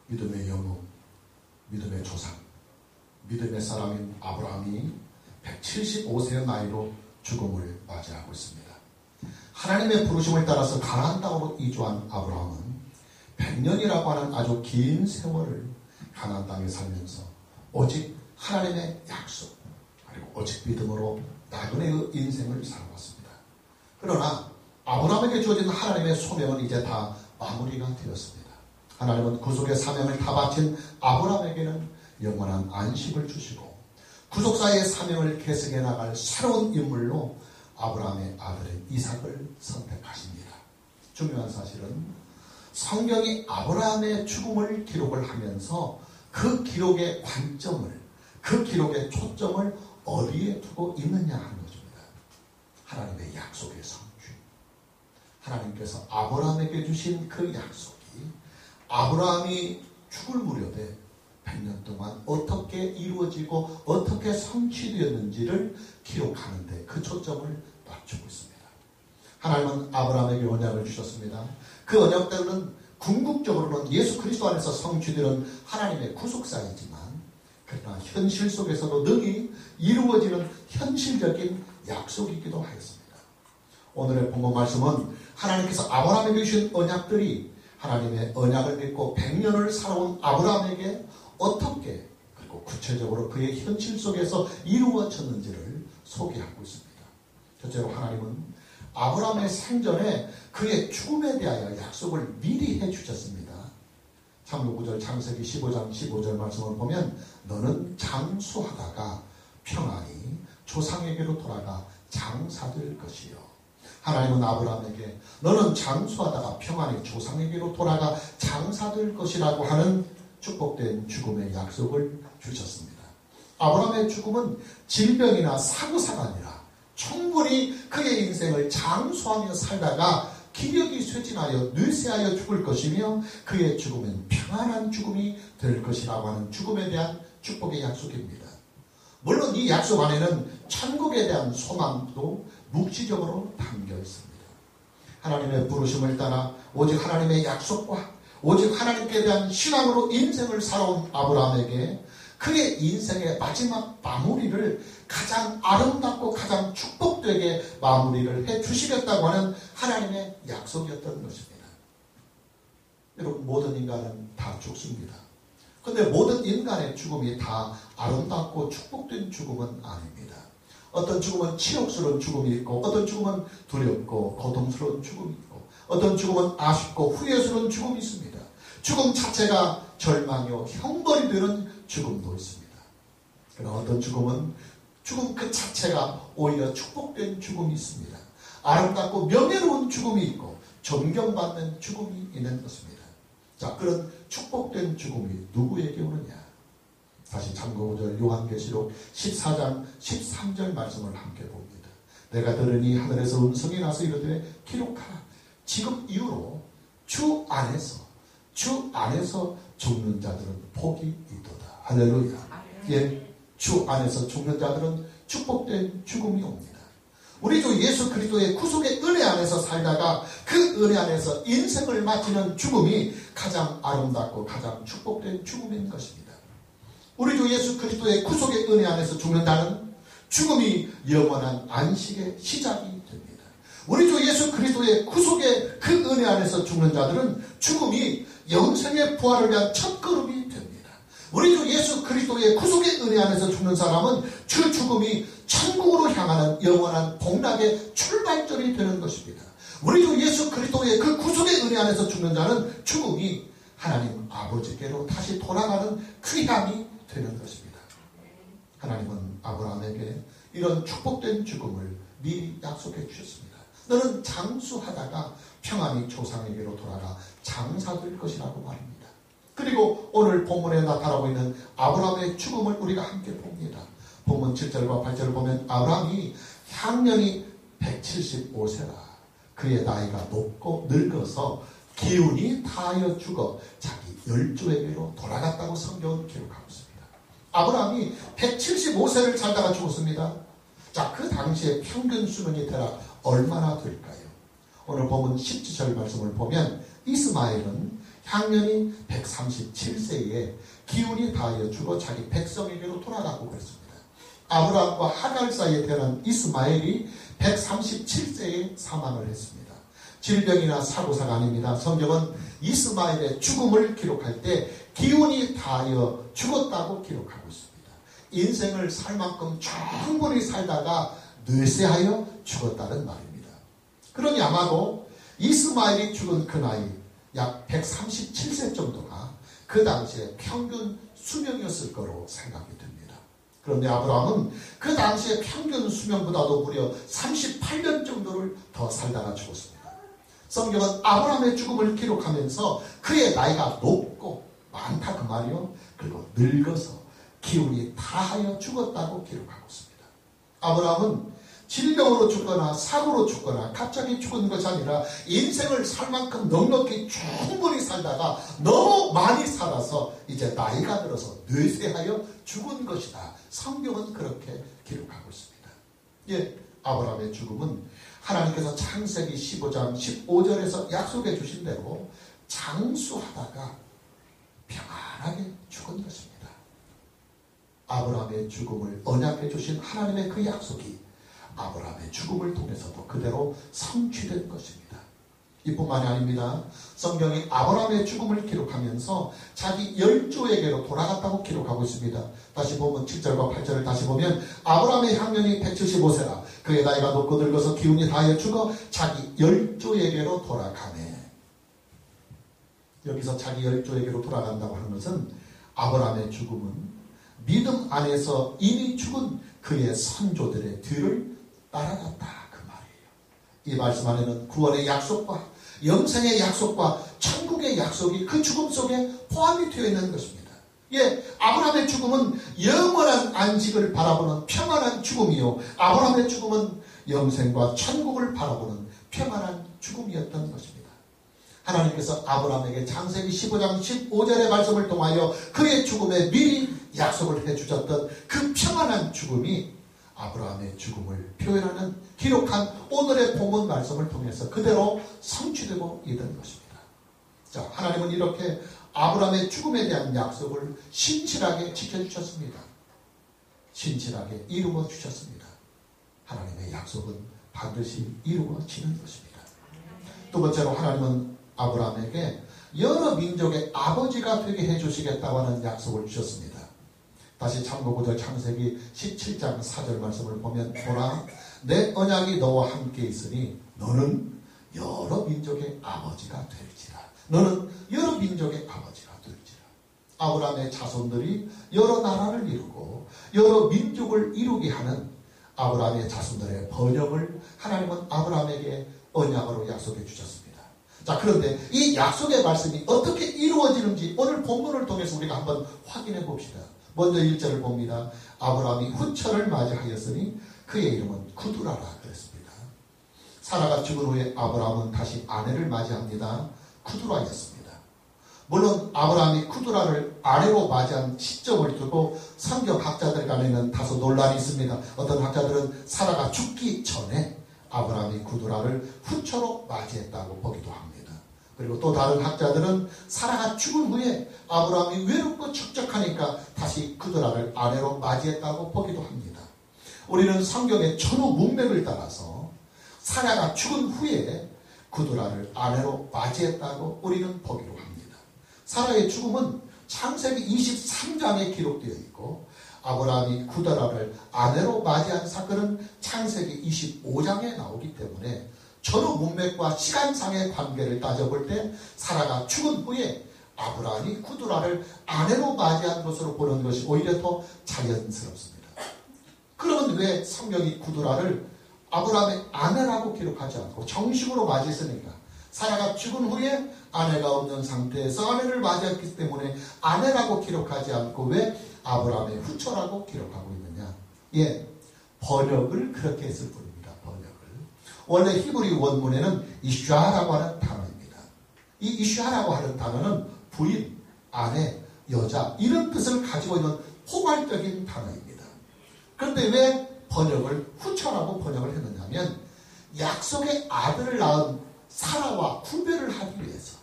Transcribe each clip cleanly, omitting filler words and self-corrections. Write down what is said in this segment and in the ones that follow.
믿음의 영웅, 믿음의 조상, 믿음의 사람인 아브라함이 175세의 나이로 죽음을 맞이하고 있습니다. 하나님의 부르심을 따라서 가나안 땅으로 이주한 아브라함은 100년이라고 하는 아주 긴 세월을 가나안 땅에 살면서 오직 하나님의 약속 그리고 오직 믿음으로 나그네의 인생을 살아왔습니다. 그러나 아브라함에게 주어진 하나님의 소명은 이제 다 마무리가 되었습니다. 하나님은 구속의 사명을 다 바친 아브라함에게는 영원한 안식을 주시고 구속사의 사명을 계승해 나갈 새로운 인물로 아브라함의 아들인 이삭을 선택하십니다. 중요한 사실은 성경이 아브라함의 죽음을 기록을 하면서 그 기록의 관점을, 그 기록의 초점을 어디에 두고 있느냐 하는 것입니다. 하나님의 약속의 성취. 하나님께서 아브라함에게 주신 그 약속이 아브라함이 죽을 무렵에 100년 동안 어떻게 이루어지고 어떻게 성취되었는지를 기록하는데 그 초점을 맞추고 있습니다. 하나님은 아브라함에게 언약을 주셨습니다. 그 언약들은 궁극적으로는 예수 그리스도 안에서 성취되는 하나님의 구속사이지만 그러나 현실 속에서도 능히 이루어지는 현실적인 약속이기도 하였습니다. 오늘의 본문 말씀은 하나님께서 아브라함에게 주신 언약들이 하나님의 언약을 믿고 100년을 살아온 아브라함에게 어떻게 그리고 구체적으로 그의 현실 속에서 이루어졌는지를 소개하고 있습니다. 첫째로 하나님은 아브라함의 생전에 그의 죽음에 대하여 약속을 미리 해주셨습니다. 창세기 15장 15절 말씀을 보면 너는 장수하다가 평안히 조상에게로 돌아가 장사될 것이요. 하나님은 아브라함에게 너는 장수하다가 평안히 조상에게로 돌아가 장사될 것이라고 하는 축복된 죽음의 약속을 주셨습니다. 아브라함의 죽음은 질병이나 사고사가 아니라 충분히 그의 인생을 장수하며 살다가 기력이 쇠진하여 뇌세하여 죽을 것이며 그의 죽음은 평안한 죽음이 될 것이라고 하는 죽음에 대한 축복의 약속입니다. 물론 이 약속 안에는 천국에 대한 소망도 묵시적으로 담겨 있습니다. 하나님의 부르심을 따라 오직 하나님의 약속과 오직 하나님께 대한 신앙으로 인생을 살아온 아브라함에게 그의 인생의 마지막 마무리를 가장 아름답고 가장 축복되게 마무리를 해 주시겠다고 하는 하나님의 약속이었던 것입니다. 여러분, 모든 인간은 다 죽습니다. 그런데 모든 인간의 죽음이 다 아름답고 축복된 죽음은 아닙니다. 어떤 죽음은 치욕스러운 죽음이 있고 어떤 죽음은 두렵고 고통스러운 죽음이 있고 어떤 죽음은 아쉽고 후회스러운 죽음이 있습니다. 죽음 자체가 절망이요 형벌이 되는 죽음도 있습니다. 그러나 어떤 죽음은 죽음 그 자체가 오히려 축복된 죽음이 있습니다. 아름답고 명예로운 죽음이 있고 존경받는 죽음이 있는 것입니다. 자, 그런 축복된 죽음이 누구에게 오느냐? 다시 참고구절 요한계시록 14장 13절 말씀을 함께 봅니다. 내가 들으니 하늘에서 음성이 나서 이르되 기록하라. 지금 이후로 주 안에서 죽는 자들은 복이 있도다. 할렐루야. 예, 주 안에서 죽는 자들은 축복된 죽음이 옵니다. 우리 주 예수 그리스도의 구속의 은혜 안에서 살다가 그 은혜 안에서 인생을 마치는 죽음이 가장 아름답고 가장 축복된 죽음인 것입니다. 우리 주 예수 그리스도의 구속의 은혜 안에서 죽는다는 죽음이 영원한 안식의 시작이 됩니다. 우리 주 예수 그리스도의 구속의 그 은혜 안에서 죽는 자들은 죽음이 영생의 부활을 위한 첫걸음이 됩니다. 우리 주 예수 그리스도의 구속의 은혜 안에서 죽는 사람은 그 죽음이 천국으로 향하는 영원한 복락의 출발점이 되는 것입니다. 우리 주 예수 그리스도의 그 구속의 은혜 안에서 죽는 자는 죽음이 하나님 아버지께로 다시 돌아가는 귀함이 되는 것입니다. 하나님은 아브라함에게 이런 축복된 죽음을 미리 약속해 주셨습니다. 너는 장수하다가 평안히 조상에게로 돌아가 장사될 것이라고 말입니다. 그리고 오늘 본문에 나타나고 있는 아브라함의 죽음을 우리가 함께 봅니다. 본문 7절과 8절을 보면 아브라함이 향년이 175세라 그의 나이가 높고 늙어서 기운이 다하여 죽어 자기 열조에게로 돌아갔다고 성경은 기록하고 있습니다. 아브라함이 175세를 살다가 죽었습니다. 자, 그 당시에 평균 수명이 대략 얼마나 될까요? 오늘 보면 17절 말씀을 보면 이스마엘은 향년이 137세에 기운이 다하여 죽어 자기 백성에게로 돌아가고 그랬습니다. 아브라함과 하갈 사이에 태어난 이스마엘이 137세에 사망을 했습니다. 질병이나 사고사가 아닙니다. 성경은 이스마엘의 죽음을 기록할 때 기운이 다하여 죽었다고 기록하고 있습니다. 인생을 살 만큼 충분히 살다가 뇌세하여 죽었다는 말입니다. 그러니 아마도 이스마엘이 죽은 그 나이 약 137세 정도가 그 당시에 평균 수명이었을 거로 생각이 됩니다. 그런데 아브라함은 그 당시의 평균 수명보다도 무려 38년 정도를 더 살다가 죽었습니다. 성경은 아브라함의 죽음을 기록하면서 그의 나이가 높고 많다 그 말이요. 그리고 늙어서 기운이 다하여 죽었다고 기록하고 있습니다. 아브라함은 질병으로 죽거나 사고로 죽거나 갑자기 죽은 것이 아니라 인생을 살 만큼 넉넉히 충분히 살다가 너무 많이 살아서 이제 나이가 들어서 뇌세하여 죽은 것이다. 성경은 그렇게 기록하고 있습니다. 예, 아브라함의 죽음은 하나님께서 창세기 15장 15절에서 약속해 주신 대로 장수하다가 평안하게 죽은 것입니다. 아브라함의 죽음을 언약해 주신 하나님의 그 약속이 아브라함의 죽음을 통해서도 그대로 성취된 것입니다. 이뿐만이 아닙니다. 성경이 아브라함의 죽음을 기록하면서 자기 열조에게로 돌아갔다고 기록하고 있습니다. 다시 보면 7절과 8절을 다시 보면 아브라함의 향년이 175세라 그의 나이가 높고 늙어서 기운이 다하여 죽어 자기 열조에게로 돌아가네. 여기서 자기 열조에게로 돌아간다고 하는 것은 아브라함의 죽음은 믿음 안에서 이미 죽은 그의 선조들의 뒤를 따라갔다 그 말이에요. 이 말씀 안에는 구원의 약속과 영생의 약속과 천국의 약속이 그 죽음 속에 포함이 되어 있는 것입니다. 예, 아브라함의 죽음은 영원한 안식을 바라보는 평안한 죽음이요, 아브라함의 죽음은 영생과 천국을 바라보는 평안한 죽음이었던 것입니다. 하나님께서 아브라함에게 창세기 15장 15절의 말씀을 통하여 그의 죽음에 미리 약속을 해주셨던 그 평안한 죽음이 아브라함의 죽음을 표현하는 기록한 오늘의 본문 말씀을 통해서 그대로 성취되고 있는 것입니다. 자, 하나님은 이렇게 아브라함의 죽음에 대한 약속을 신실하게 지켜주셨습니다. 신실하게 이루어 주셨습니다. 하나님의 약속은 반드시 이루어지는 것입니다. 두 번째로 하나님은 아브라함에게 여러 민족의 아버지가 되게 해주시겠다고 하는 약속을 주셨습니다. 다시 참고구절 창세기 17장 4절 말씀을 보면 보라 내 언약이 너와 함께 있으니 너는 여러 민족의 아버지가 될지라. 너는 여러 민족의 아버지가 될지라. 아브라함의 자손들이 여러 나라를 이루고 여러 민족을 이루게 하는 아브라함의 자손들의 번영을 하나님은 아브라함에게 언약으로 약속해 주셨습니다. 자, 그런데 이 약속의 말씀이 어떻게 이루어지는지 오늘 본문을 통해서 우리가 한번 확인해 봅시다. 먼저 1절을 봅니다. 아브라함이 후처를 맞이하였으니 그의 이름은 구두라라 그랬습니다. 사라가 죽은 후에 아브라함은 다시 아내를 맞이합니다. 구두라였습니다. 물론 아브라함이 구두라를 아내로 맞이한 시점을 두고 성경학자들 간에는 다소 논란이 있습니다. 어떤 학자들은 사라가 죽기 전에 아브라함이 구두라를 후처로 맞이했다고 보기도 합니다. 그리고 또 다른 학자들은 사라가 죽은 후에 아브라함이 외롭고 적적하니까 다시 구두라를 아내로 맞이했다고 보기도 합니다. 우리는 성경의 전후 문맥을 따라서 사라가 죽은 후에 구두라를 아내로 맞이했다고 우리는 보기로 합니다. 사라의 죽음은 창세기 23장에 기록되어 있고 아브라함이 구두라를 아내로 맞이한 사건은 창세기 25장에 나오기 때문에 전후 문맥과 시간상의 관계를 따져볼 때 사라가 죽은 후에 아브라함이 구두라를 아내로 맞이한 것으로 보는 것이 오히려 더 자연스럽습니다. 그러면 왜 성경이 구두라를 아브라함의 아내라고 기록하지 않고 정식으로 맞이했으니까 사라가 죽은 후에 아내가 없는 상태에서 아내를 맞이했기 때문에 아내라고 기록하지 않고 왜 아브라함의 후처라고 기록하고 있느냐? 예, 번역을 그렇게 했을 뿐입니다. 원래 히브리 원문에는 이슈아라고 하는 단어입니다. 이 이슈아라고 하는 단어는 부인, 아내, 여자 이런 뜻을 가지고 있는 포괄적인 단어입니다. 그런데 왜 번역을 후처라고 번역을 했느냐면 약속의 아들을 낳은 사라와 구별을 하기 위해서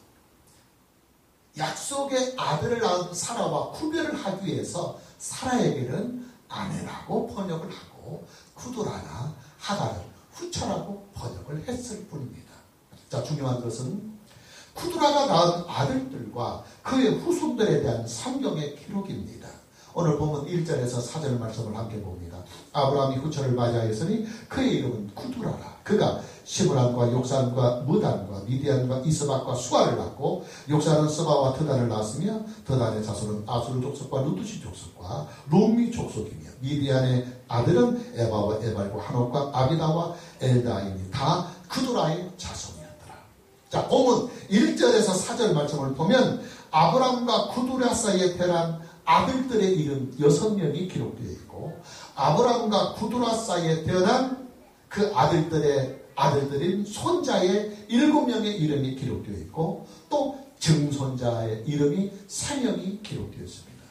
약속의 아들을 낳은 사라와 구별을 하기 위해서 사라에게는 아내라고 번역을 하고 구두라나 하갈을 후처라고 번역을 했을 뿐입니다. 자, 중요한 것은 구두라가 낳은 아들들과 그의 후손들에 대한 성경의 기록입니다. 오늘 보면 1절에서 4절 말씀을 함께 봅니다. 아브라함이 후처를 맞이하였으니 그의 이름은 구두라라. 그가 시므란과 욕산과 무단과 미디안과 이스박과 수아를 낳고 욕산은 스바와 드단을 낳았으며 드단의 자손은 아수르 족속과 루두시 족속과 룸미 족속이며 미디안의 아들은 에바와 에발과 한옥과 아비다와 엘다임이 다 구두라의 자손이었더라. 자, 보면 1절에서 4절 말씀을 보면 아브라함과 구두라 사이에 태어난 아들들의 이름 6명이 기록되어 있고 아브라함과 구두라 사이에 태어난 그 아들들인 손자의 7명의 이름이 기록되어 있고 또 증손자의 이름이 3명이 기록되어 있습니다.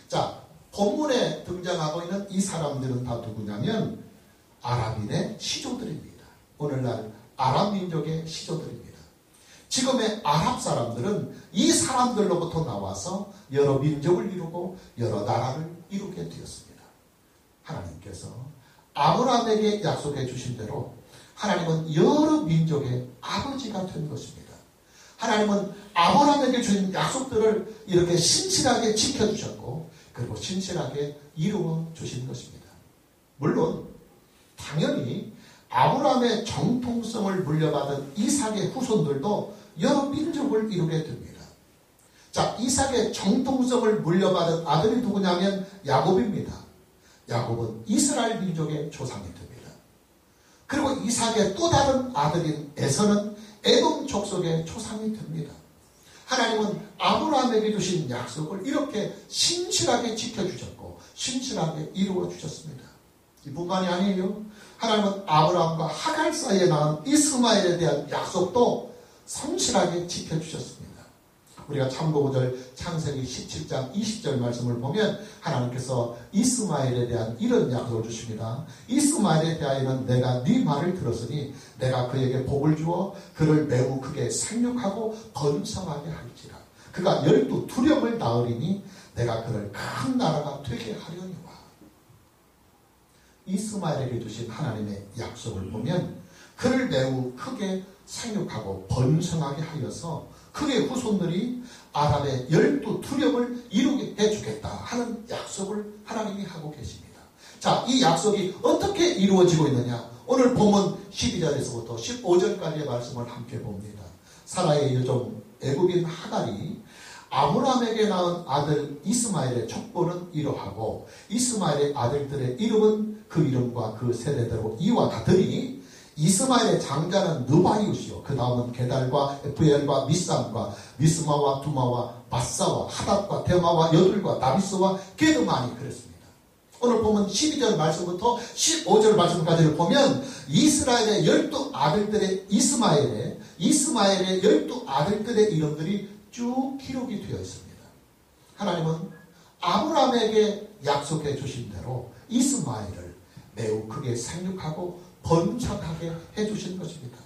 자, 본문에 등장하고 있는 이 사람들은 다 누구냐면 아랍인의 시조들입니다. 오늘날 아랍 민족의 시조들입니다. 지금의 아랍 사람들은 이 사람들로부터 나와서 여러 민족을 이루고 여러 나라를 이루게 되었습니다. 하나님께서 아브라함에게 약속해 주신 대로 하나님은 여러 민족의 아버지가 된 것입니다. 하나님은 아브라함에게 주신 약속들을 이렇게 신실하게 지켜주셨고 그리고 신실하게 이루어 주신 것입니다. 물론 당연히 아브라함의 정통성을 물려받은 이삭의 후손들도 여러 민족을 이루게 됩니다. 자, 이삭의 정통성을 물려받은 아들이 누구냐면 야곱입니다. 야곱은 이스라엘 민족의 조상이 됩니다. 그리고 이삭의 또 다른 아들인 에서는 에돔 족속의 조상이 됩니다. 하나님은 아브라함에게 주신 약속을 이렇게 신실하게 지켜주셨고 신실하게 이루어 주셨습니다. 이뿐만이 아니에요. 하나님은 아브라함과 하갈 사이에 낳은 이스마엘에 대한 약속도 성실하게 지켜주셨습니다. 우리가 참고구절 창세기 17장 20절 말씀을 보면 하나님께서 이스마엘에 대한 이런 약속을 주십니다. 이스마엘에 대하여는 내가 네 말을 들었으니 내가 그에게 복을 주어 그를 매우 크게 생육하고 번성하게 할지라. 그가 12두령을 낳으리니 내가 그를 큰 나라가 되게 하려니와. 이스마엘에게 주신 하나님의 약속을 보면 그를 매우 크게 생육하고 번성하게 하여서 그의 후손들이 아랍의 12두령을 이루게 해주겠다 하는 약속을 하나님이 하고 계십니다. 자, 이 약속이 어떻게 이루어지고 있느냐? 오늘 본문 12절에서부터 15절까지의 말씀을 함께 봅니다. 사라의 여종 애굽인 하갈이 아브라함에게 낳은 아들 이스마엘의 족보는 이러하고 이스마엘의 아들들의 이름은 그 이름과 그 세대대로 이와 같으니 이스마엘의 장자는 느바이웃이요 그 다음은 게달과 에프엘과 미삼과 미스마와 두마와 마사와 하닷과 데마와 여둘과 나비스와 게드만이 그랬습니다. 오늘 보면 12절 말씀부터 15절 말씀까지를 보면 이스라엘의 12아들들의 이스마엘의 12아들들의 이름들이 쭉 기록이 되어 있습니다. 하나님은 아브라함에게 약속해 주신 대로 이스마엘을 매우 크게 생육하고 번성하게 해주신 것입니다.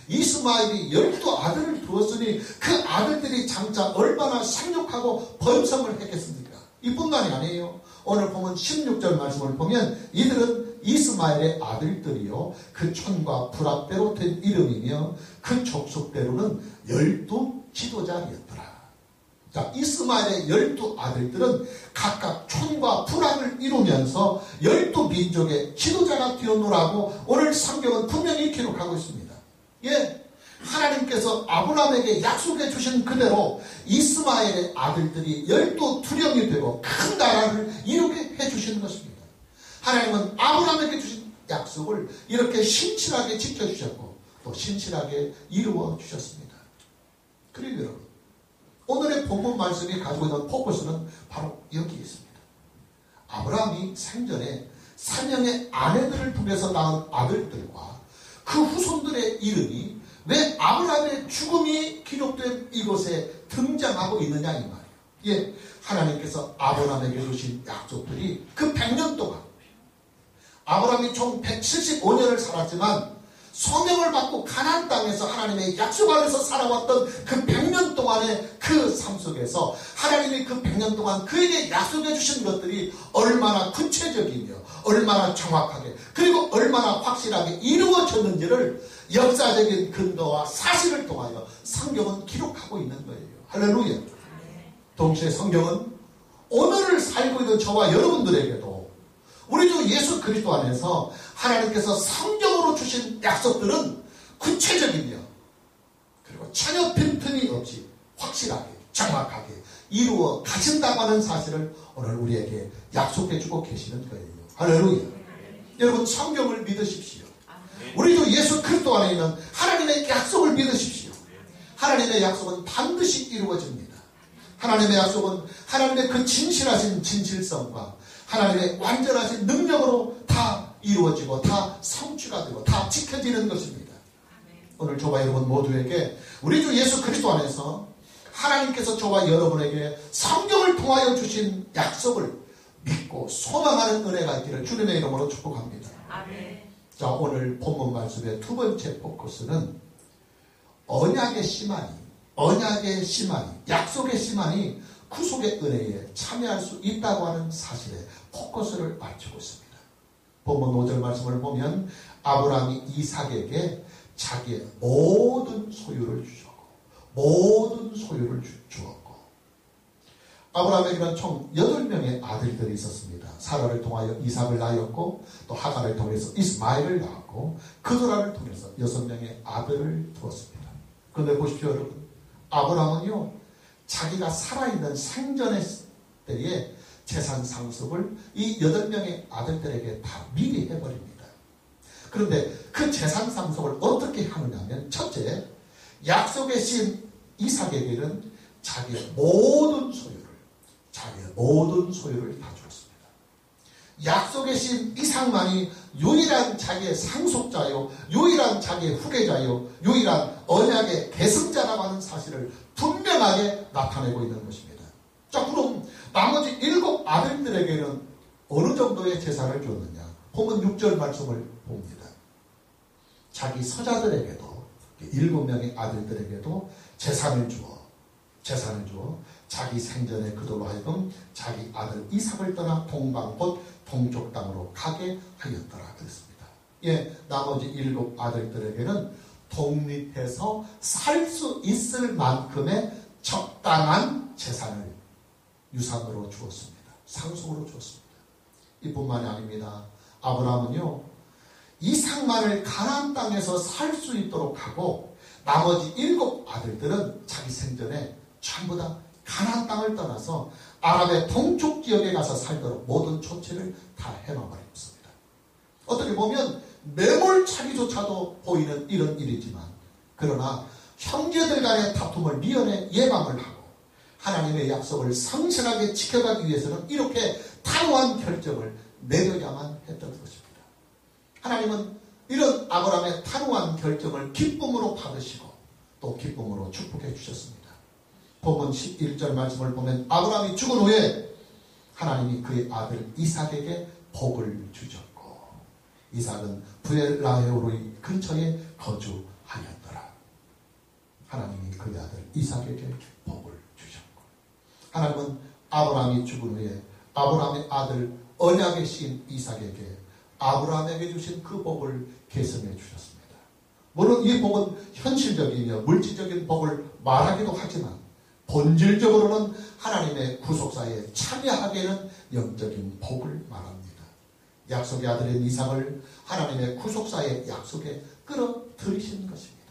이스마엘이 12아들을 두었으니 그 아들들이 장차 얼마나 생육하고 번성을 했겠습니까? 이뿐만이 아니에요. 오늘 보면 16절 말씀을 보면 이들은 이스마엘의 아들들이요 그 촌과 부락대로 된 이름이며 그 족속대로는 12지도자였더라. 자, 이스마엘의 12아들들은 각각 촌과 부락을 이루면서 12민족의 지도자가 되었노라고 오늘 성경은 분명히 기록하고 있습니다. 예, 하나님께서 아브라함에게 약속해 주신 그대로 이스마엘의 아들들이 12두령이 되고 큰 나라를 이루게 해주신 것입니다. 하나님은 아브라함에게 주신 약속을 이렇게 신실하게 지켜주셨고 또 신실하게 이루어 주셨습니다. 그리고 여러분, 오늘의 본문 말씀이 가지고 있는 포커스는 바로 여기에 있습니다. 아브라함이 생전에 3명의 아내들을 통해서 낳은 아들들과 그 후손들의 이름이 왜 아브라함의 죽음이 기록된 이곳에 등장하고 있느냐 이 말이에요. 예, 하나님께서 아브라함에게 주신 약속들이 그 100년 동안 아브라함이 총 175년을 살았지만 소명을 받고 가나안 땅에서 하나님의 약속 안에서 살아왔던 그 100년 동안의 그 삶 속에서 하나님이 그 100년 동안 그에게 약속해 주신 것들이 얼마나 구체적이며 얼마나 정확하게 그리고 얼마나 확실하게 이루어졌는지를 역사적인 근거와 사실을 통하여 성경은 기록하고 있는 거예요. 할렐루야. 동시에 성경은 오늘을 살고 있는 저와 여러분들에게도 우리 주 예수 그리스도 안에서 하나님께서 성경으로 주신 약속들은 구체적이며 그리고 전혀 빈틈이 없이 확실하게 정확하게 이루어 가신다고 하는 사실을 오늘 우리에게 약속해 주고 계시는 거예요. 할렐루야. 여러분 성경을 믿으십시오. 우리 주 예수 그리스도 안에 있는 하나님의 약속을 믿으십시오. 하나님의 약속은 반드시 이루어집니다. 하나님의 약속은 하나님의 그 진실하신 진실성과 하나님의 완전하신 능력으로 다 이루어지고 다 성취가 되고 다 지켜지는 것입니다. 오늘 저와 여러분 모두에게 우리 주 예수 그리스도 안에서 하나님께서 저와 여러분에게 성경을 통하여 주신 약속을 믿고 소망하는 은혜가 있기를 주님의 이름으로 축복합니다. 아멘. 자, 오늘 본문 말씀의 두 번째 포커스는 언약의 씨만이, 약속의 씨만이 구속의 은혜에 참여할 수 있다고 하는 사실에 포커스를 맞추고 있습니다. 본문 5절 말씀을 보면 아브라함이 이삭에게 자기의 모든 소유를 주었고 아브라함에게는 총 8명의 아들들이 있었습니다. 사라를 통하여 이삭을 낳았고 또 하갈을 통해서 이스마엘을 낳았고 그도라를 통해서 6명의 아들을 두었습니다. 그런데 보십시오 여러분, 아브라함은요 자기가 살아있는 생전의 때에 재산 상속을 이 8명의 아들들에게 다 미리 해버립니다. 그런데 그 재산 상속을 어떻게 하느냐면 첫째, 약속의 신 이삭에게는 자기의 모든 소유를 다 주었습니다. 약속의 신 이삭만이 유일한 자기의 상속자요, 유일한 자기의 후계자요, 유일한 언약의 계승자라고 하는 사실을 분명하게 나타내고 있는 것입니다. 자, 그럼 나머지 7 아들들에게는 어느 정도의 재산을 줬느냐? 본문 6절 말씀을 봅니다. 자기 서자들에게도 7명의 아들들에게도 재산을 주어 자기 생전에 그들로 하여금 자기 아들 이삭을 떠나 동방 곧 동쪽 땅으로 가게 하였더라 그랬습니다. 예, 나머지 7 아들들에게는 독립해서 살 수 있을 만큼의 적당한 재산을 유산으로 주었습니다. 상속으로 주었습니다. 이뿐만이 아닙니다. 아브라함은요 이삭만을 가나안 땅에서 살 수 있도록 하고 나머지 7 아들들은 자기 생전에 전부 다 가나안 땅을 떠나서 아랍의 동쪽 지역에 가서 살도록 모든 조치를 다 해놔버렸습니다. 어떻게 보면 매몰차기조차도 보이는 이런 일이지만 그러나 형제들 간의 다툼을 미연에 예방을 하고 하나님의 약속을 성실하게 지켜가기 위해서는 이렇게 단호한 결정을 내려야만 했던 것입니다. 하나님은 이런 아브라함의 단호한 결정을 기쁨으로 받으시고 또 기쁨으로 축복해 주셨습니다. 본문 11절 말씀을 보면 아브라함이 죽은 후에 하나님이 그의 아들 이삭에게 복을 주셨고 이삭은 브엘라헤오로의 근처에 거주하였더라. 하나님이 그의 아들 이삭에게 복을 주셨고 하나님은 아브라함이 죽은 후에 아브라함의 아들 언약의 신 이삭에게 아브라함에게 주신 그 복을 계승해 주셨습니다. 물론 이 복은 현실적이며 물질적인 복을 말하기도 하지만 본질적으로는 하나님의 구속사에 참여하게는 영적인 복을 말합니다. 약속의 아들인 이삭을 하나님의 구속사의 약속에 끌어들이신 것입니다.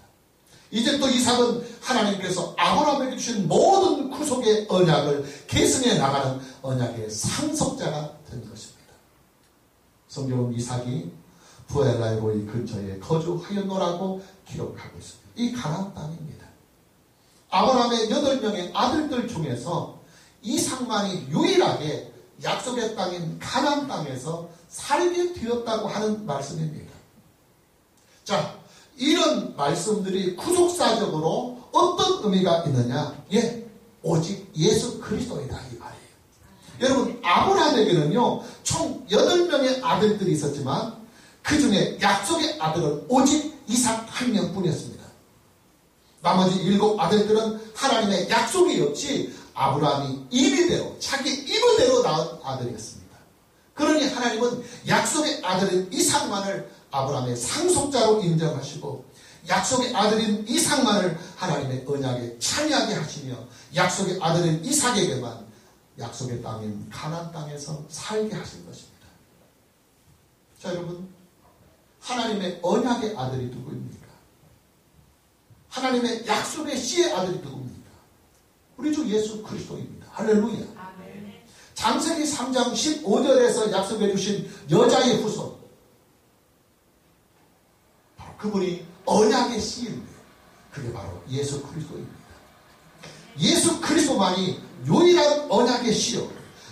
이제 또 이삭은 하나님께서 아브라함에게 주신 모든 구속의 언약을 계승해 나가는 언약의 상속자가 된 것입니다. 성경은 이삭이 브엘라헤로이 근처에 거주하였노라고 기록하고 있습니다. 이 가나안 땅입니다. 아브라함의 8명의 아들들 중에서 이삭만이 유일하게 약속의 땅인 가나안 땅에서 살게 되었다고 하는 말씀입니다. 자, 이런 말씀들이 구속사적으로 어떤 의미가 있느냐? 예, 오직 예수 그리스도이다 이 말이에요. 여러분, 아브라함에게는요 총 8명의 아들들이 있었지만 그 중에 약속의 아들은 오직 이삭 한 명뿐이었습니다. 나머지 7 아들들은 하나님의 약속이 없이 아브라함이 임의대로 자기 임의대로 낳은 아들이었습니다. 그러니 하나님은 약속의 아들인 이삭만을 아브라함의 상속자로 인정하시고 약속의 아들인 이삭만을 하나님의 언약에 참여하게 하시며 약속의 아들인 이삭에게만 약속의 땅인 가나안 땅에서 살게 하신 것입니다. 자, 여러분, 하나님의 언약의 아들이 누구입니까? 하나님의 약속의 씨의 아들이 누굽니까? 우리 주 예수 그리스도입니다. 할렐루야. 아멘. 창세기 3장 15절에서 약속해 주신 여자의 후손, 바로 그분이 언약의 씨인데 그게 바로 예수 그리스도입니다. 예수 그리스도만이 유일한 언약의 씨요,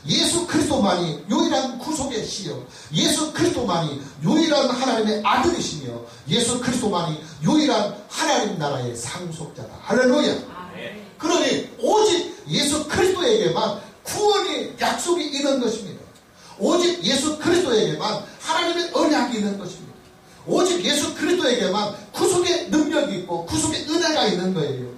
예수 그리스도만이 유일한 구속의 씨요, 예수 그리스도만이 유일한 하나님의 아들이시며 예수 그리스도만이 유일한 하나님 나라의 상속자다. 할렐루야. 아멘. 그러니 오직 예수 그리스도에게만 구원의 약속이 있는 것입니다. 오직 예수 그리스도에게만 하나님의 언약이 있는 것입니다. 오직 예수 그리스도에게만 구속의 능력이 있고 구속의 은혜가 있는 거예요.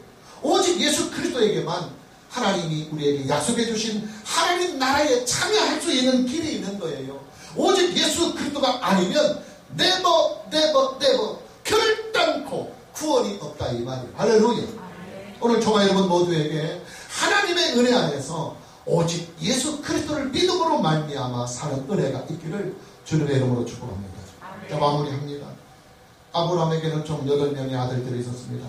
오직 예수 그리스도에게만 하나님이 우리에게 약속해 주신 하나님 나라에 참여할 수 있는 길이 있는 거예요. 오직 예수 그리스도가 아니면 never 결단코 구원이 없다 이 말이에요. 할렐루야. 오늘 저와 여러분 모두에게 하나님의 은혜 안에서 오직 예수 그리스도를 믿음으로 말미암아 사는 은혜가 있기를 주님의 이름으로 축복합니다. 자, 마무리합니다. 아브라함에게는 총 8명의 아들들이 있었습니다.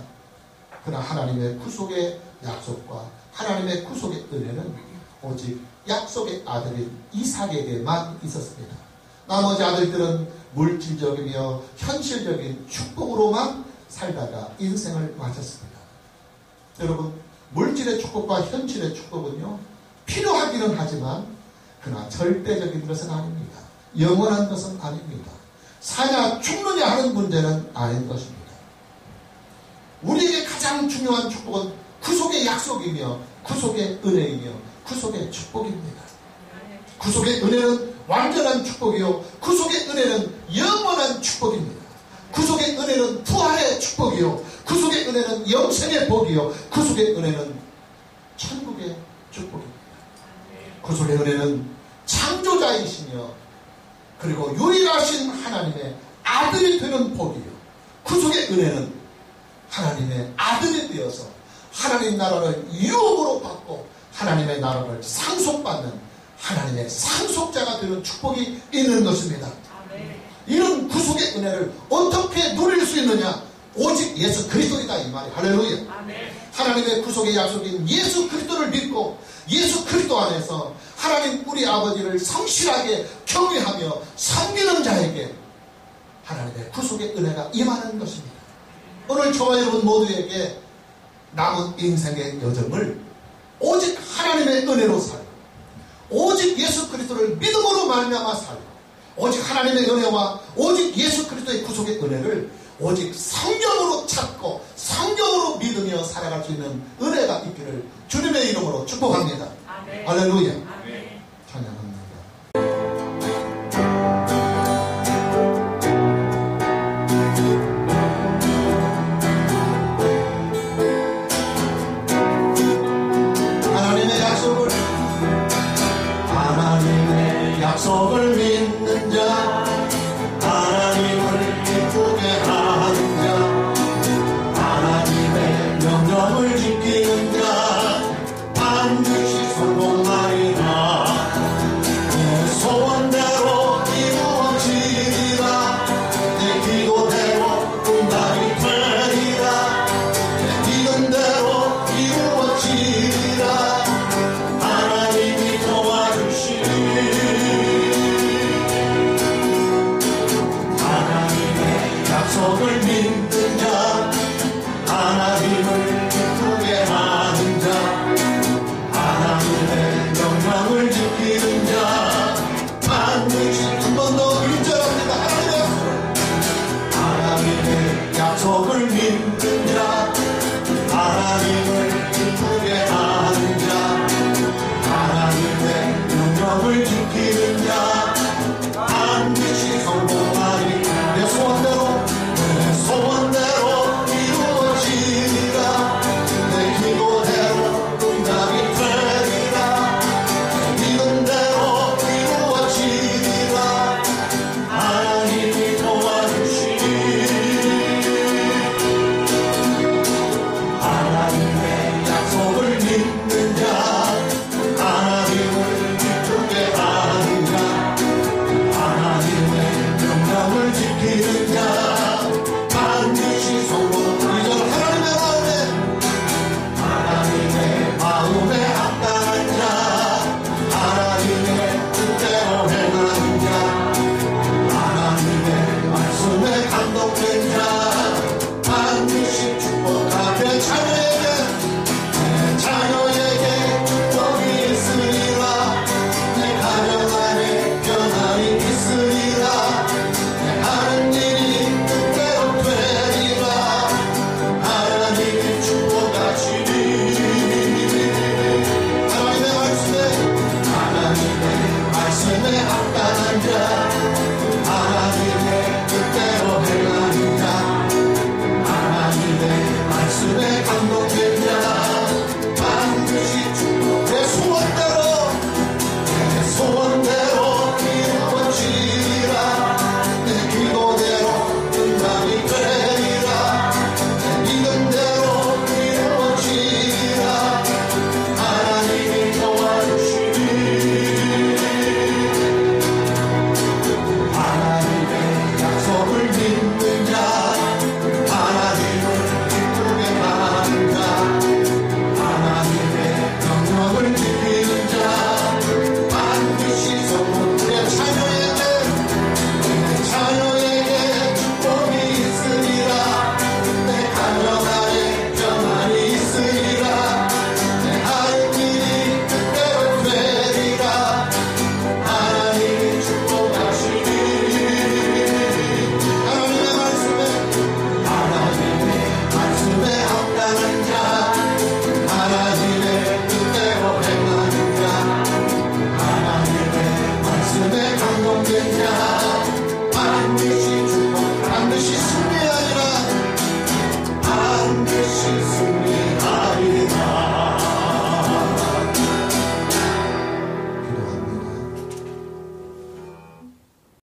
그러나 하나님의 구속의 약속과 하나님의 구속의 은혜는 오직 약속의 아들인 이삭에게만 있었습니다. 나머지 아들들은 물질적이며 현실적인 축복으로만 살다가 인생을 마쳤습니다. 여러분, 물질의 축복과 현실의 축복은요, 필요하기는 하지만 그러나 절대적인 것은 아닙니다. 영원한 것은 아닙니다. 사냐 죽느냐 하는 문제는 아닌 것입니다. 우리에게 가장 중요한 축복은 구속의 약속이며 구속의 은혜이며 구속의 축복입니다. 구속의 은혜는 완전한 축복이요, 구속의 은혜는 영원한 축복입니다. 구속의 은혜는 부활의 축복이요, 구속의 은혜는 영생의 복이요, 구속의 은혜는 천국의 축복입니다. 구속의 은혜는 창조자이시며 그리고 유일하신 하나님의 아들이 되는 복이요, 구속의 은혜는 하나님의 아들이 되어서 하나님 나라를 유업으로 받고 하나님의 나라를 상속받는 하나님의 상속자가 되는 축복이 있는 것입니다. 이런 구속의 은혜를 어떻게 누릴 수 있느냐? 오직 예수 그리스도이다 이 말이에요. 할렐루야. 하나님의 구속의 약속인 예수 그리스도를 믿고 예수 그리스도 안에서 하나님 우리 아버지를 성실하게 경외하며 섬기는 자에게 하나님의 구속의 은혜가 임하는 것입니다. 오늘 저와 여러분 모두에게 남은 인생의 여정을 오직 하나님의 은혜로 살고 오직 예수 그리스도를 믿음으로 말미암아 살고 오직 하나님의 은혜와 오직 예수 그리스도의 구속의 은혜를 오직 성경으로 찾고 성경으로 믿으며 살아갈 수 있는 은혜가 있기를 주님의 이름으로 축복합니다. 아멘. 할렐루야. 아멘. 찬양합니다. 하나님의 약속을 믿는 자